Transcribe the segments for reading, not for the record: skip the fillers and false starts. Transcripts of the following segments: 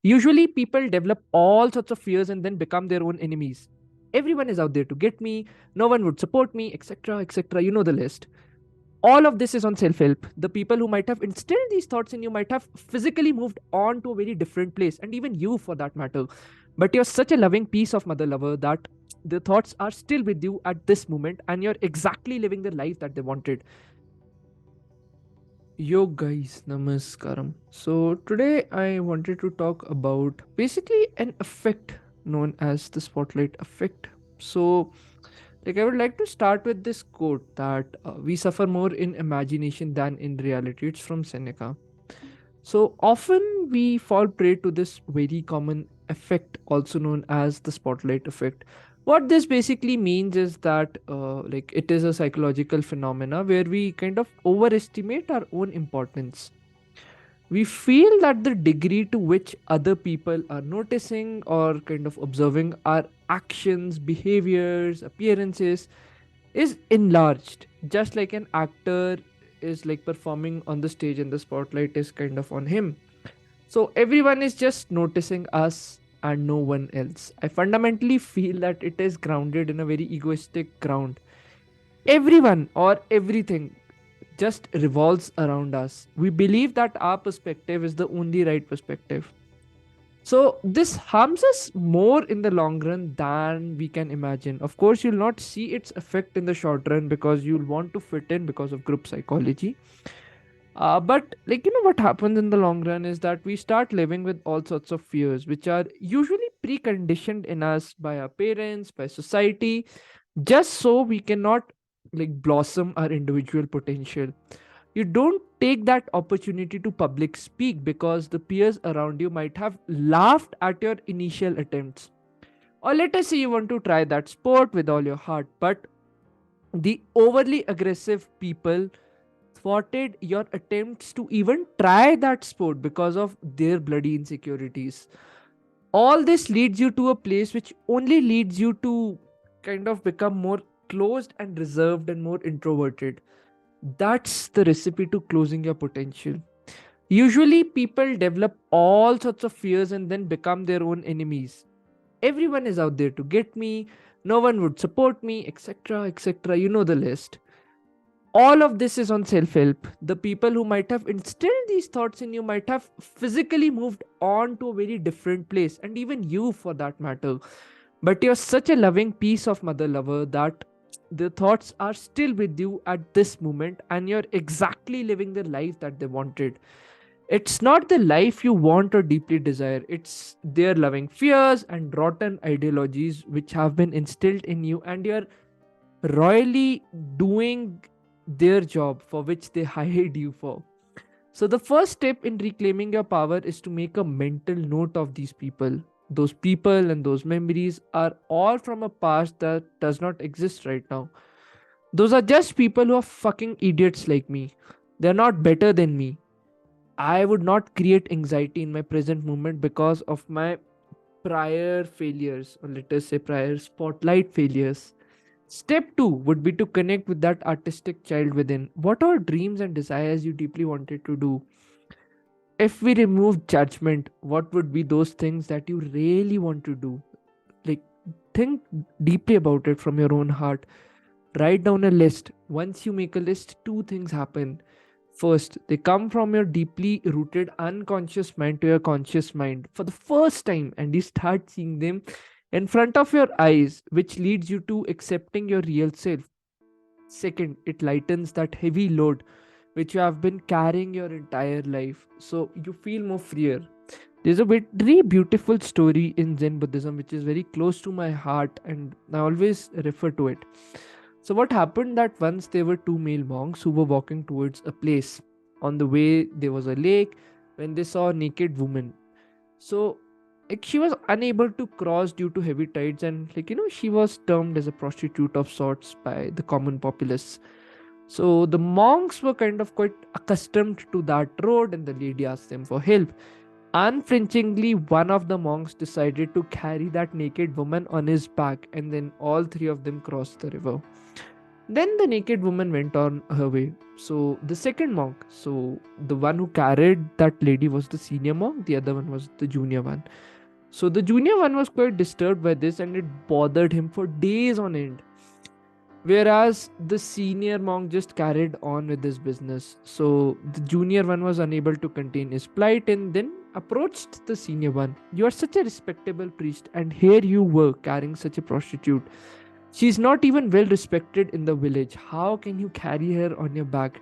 Usually, people develop all sorts of fears and then become their own enemies. Everyone is out there to get me, no one would support me, etc., etc. You know the list. All of this is on self help. The people who might have instilled these thoughts in you might have physically moved on to a very different place, and even you for that matter. But you're such a loving piece of mother lover that the thoughts are still with you at this moment, and you're exactly living the life that they wanted. Yo guys, namaskaram. So today I wanted to talk about basically an effect known as the spotlight effect. So I would like to start with this quote that we suffer more in imagination than in reality. It's from Seneca. So often we fall prey to this very common effect, also known as the spotlight effect. What this basically means is that, it is a psychological phenomena where we kind of overestimate our own importance. We feel that the degree to which other people are noticing or kind of observing our actions, behaviors, appearances is enlarged, just like an actor is like performing on the stage and the spotlight is kind of on him. So everyone is just noticing us and no one else. I fundamentally feel that it is grounded in a very egoistic ground. Everyone or everything just revolves around us. We believe that our perspective is the only right perspective. So this harms us more in the long run than we can imagine. Of course, you'll not see its effect in the short run because you'll want to fit in because of group psychology. But what happens in the long run is that we start living with all sorts of fears, which are usually preconditioned in us by our parents, by society, just so we cannot like blossom our individual potential. You don't take that opportunity to public speak because the peers around you might have laughed at your initial attempts. Or let us say you want to try that sport with all your heart, but the overly aggressive people thwarted your attempts to even try that sport because of their bloody insecurities. All this leads you to a place which only leads you to kind of become more closed and reserved and more introverted. That's the recipe to closing your potential. Usually, people develop all sorts of fears and then become their own enemies. Everyone is out there to get me, no one would support me, etc., etc. You know the list. All of this is on self help. The people who might have instilled these thoughts in you might have physically moved on to a very different place, and even you for that matter. But you're such a loving piece of mother lover that the thoughts are still with you at this moment, and you're exactly living the life that they wanted. It's not the life you want or deeply desire, it's their loving fears and rotten ideologies which have been instilled in you, and you're royally doing their job for which they hired you for. So, the first step in reclaiming your power is to make a mental note of these people. Those people and those memories are all from a past that does not exist right now. Those are just people who are fucking idiots like me. They're not better than me. I would not create anxiety in my present moment because of my prior failures, or let us say prior spotlight failures. Step 2 would be to connect with that artistic child within. What are dreams and desires you deeply wanted to do? If we remove judgment, what would be those things that you really want to do? Like, think deeply about it from your own heart. Write down a list. Once you make a list, two things happen. First, they come from your deeply rooted unconscious mind to your conscious mind for the first time, and you start seeing them in front of your eyes, which leads you to accepting your real self. Second, it lightens that heavy load which you have been carrying your entire life, so you feel more freer. There's a very beautiful story in Zen Buddhism which is very close to my heart, and I always refer to it. So, what happened that once there were two male monks who were walking towards a place. On the way, there was a lake when they saw a naked woman. So, she was unable to cross due to heavy tides, and she was termed as a prostitute of sorts by the common populace. So, the monks were kind of quite accustomed to that road, and the lady asked them for help. Unflinchingly, one of the monks decided to carry that naked woman on his back, and then all three of them crossed the river. Then the naked woman went on her way. So the second monk, so the one who carried that lady was the senior monk, the other one was the junior one. So the junior one was quite disturbed by this and it bothered him for days on end. Whereas the senior monk just carried on with his business. So the junior one was unable to contain his plight and then approached the senior one. You are such a respectable priest, and here you were carrying such a prostitute. She's not even well respected in the village. How can you carry her on your back?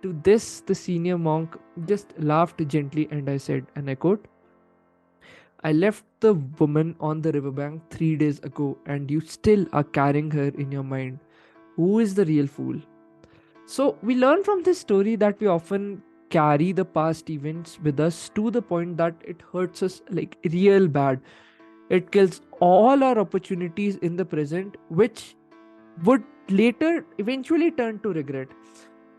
To this, the senior monk just laughed gently, and I said, and I quote, I left the woman on the riverbank 3 days ago, and you still are carrying her in your mind. Who is the real fool? So, we learn from this story that we often carry the past events with us to the point that it hurts us like real bad. It kills all our opportunities in the present, which would later eventually turn to regret.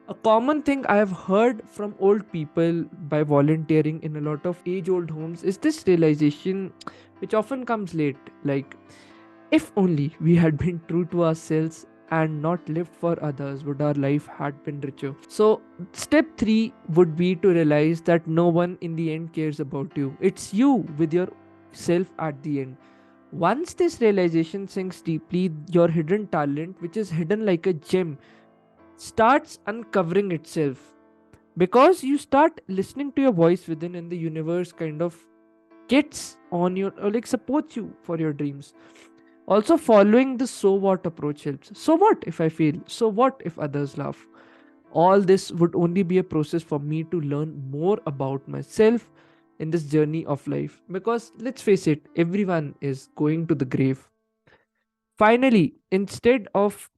A common thing I have heard from old people by volunteering in a lot of age old homes is this realization, which often comes late, like, if only we had been true to ourselves and not lived for others, would our life had been richer. So, step 3 would be to realize that no one in the end cares about you. It's you with yourself at the end. Once this realization sinks deeply, your hidden talent, which is hidden like a gem, starts uncovering itself because you start listening to your voice within, and the universe kind of gets on your or like supports you for your dreams. Also, following the so what approach helps. So what if I fail? So what if others laugh? All this would only be a process for me to learn more about myself in this journey of life, because let's face it, everyone is going to the grave. Finally, instead of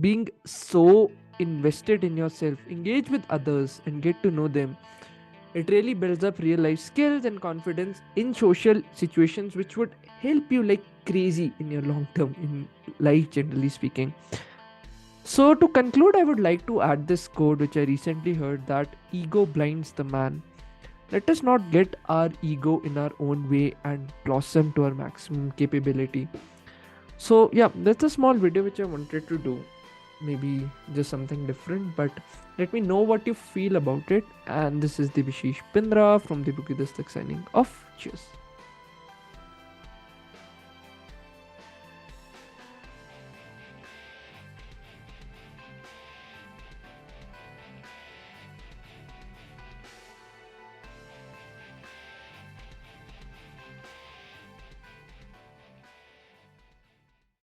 being so invested in yourself, engage with others and get to know them. It really builds up real life skills and confidence in social situations, which would help you like crazy in your long term in life, generally speaking. So, to conclude, I would like to add this quote which I recently heard, that ego blinds the man. Let us not get our ego in our own way and blossom to our maximum capability. So, yeah, that's a small video which I wanted to do. Maybe just something different, but let me know what you feel about it. And this is Debashish Pindra from Debukidastak signing off. Cheers.